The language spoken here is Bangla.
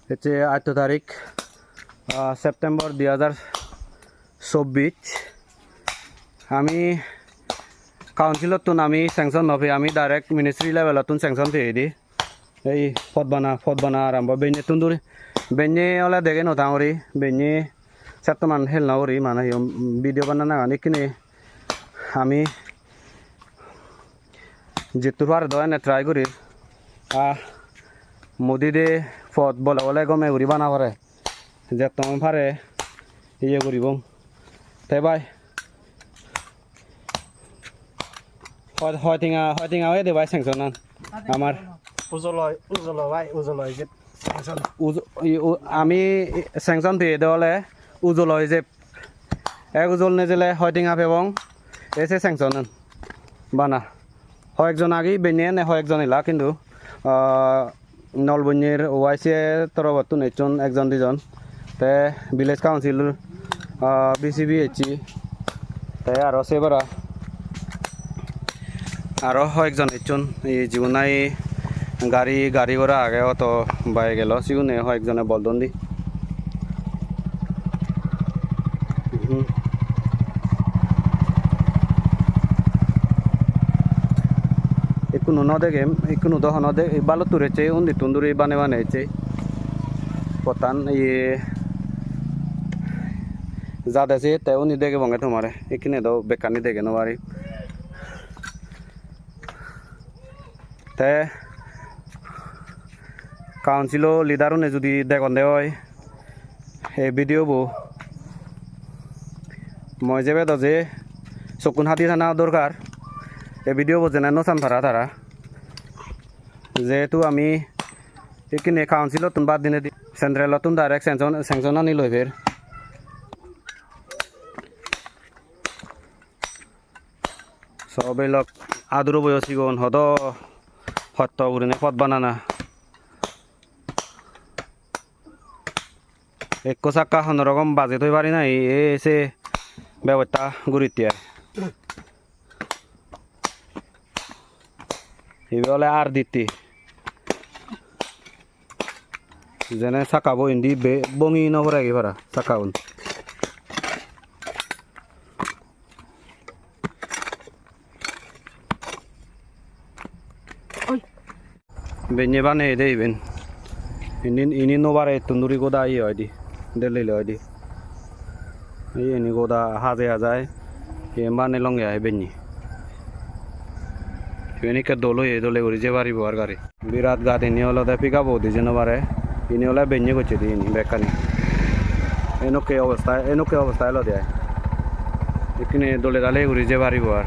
হচ্ছে 8 তারিখ সেপ্টেম্বর 2024 আমি কাউন্সিলতন আমি স্যাংশন নফে আমি ডাইরেক্ট মিনিস্ট্রি লেভেলতন স্যাংশন পেয়ে দিই এই ফদবানা আরম্ভ বেনে তুন্দুরি বেনে ওলা দেখে নতাঙরি বেনে সেতমান হেল নাওরি মানে ভিডিও বানানা গানিকিনে আমি যেতুর পারে দয়ানে ট্রাই করি মোদি দে ফদ বলে বলে গমে ঘুরি বানা পারে যে তোমার পারে ইয়ে করিব তাই ভাই হয় টিঙা হয়ে দে ভাই স্যাংশন আমার আমি স্যাংশন পেয়ে দেওয়ালে উজ্জ্বল হয় যে এক উজ্জ্বল নেজেলে হয় টিঙা পেবং এসে স্যাংশন বানা হয় একজন আগেই বেনিয়ে নে হয় একজন এলা কিন্তু নলবন্যের ওয়াইসি তরফত নেচন একজন দুজন তে ভিলেজ কাউন্সিল বিসিবি এইচি তাই আরও সেবারা আরও হয় একজন এচন এই জীবনাই গাড়ি ঘোড়া আগে অত বাই গেল সিগুনে হয় একজনে বলদন দি কোনো নদেগে কোনো দহ নদে বালো তুরেছে উন্দি তুন্দুরি বানেছে পতান ইয়ে যাদেছে তাই উনি দেখে বঙ্গে তোমার এখানে তো বেকানি দেখে নেওয়ারি তে কাউন্সিল লিডারও নে যদি দেখন দে হয় এই ভিডিও বো মই যে বেদ যে চকুন হাতি থানা দরকার এই ভিডিও বোঝে না নসান তারা যেহেতু আমি এখানে কাউন্সিলতন বাদ দিনে সেন্ট্রেলতন ডাইরেক্ট স্যাংশন আনি লই ফের সবাই লোক আদুর বয়সী গন হদ সত্য উড়িনে পথ বানানা এক চাক্কা রকম বাজে থই পারি নাই এসে ব্যবস্থা গুরুত্ব এইবেলে আর দিতি যেনে চাকাবো ইন্দি বঙি নভরে আগে পারা চাকাউন বেনে বানে দে ইবেন ইনি নোবারে তন্দুরি গোদা ইয়ে হয় দি দিল্লি হয় দি এই এনি গোদা হাজে হাজায় এ মানে লঙ্গে আয় বেনি এনিকে দলে ঘুরি যে পারিব আর গাড়ি বিরাট গাত ইনি হলো পিকাবো দি যেন পারে ইনি হলে বেঞ্জে করছে দি ইনি বেকানি এনকে অবস্থায় এলো দেয় এখানে দলে ঘুরি যে পারিব আর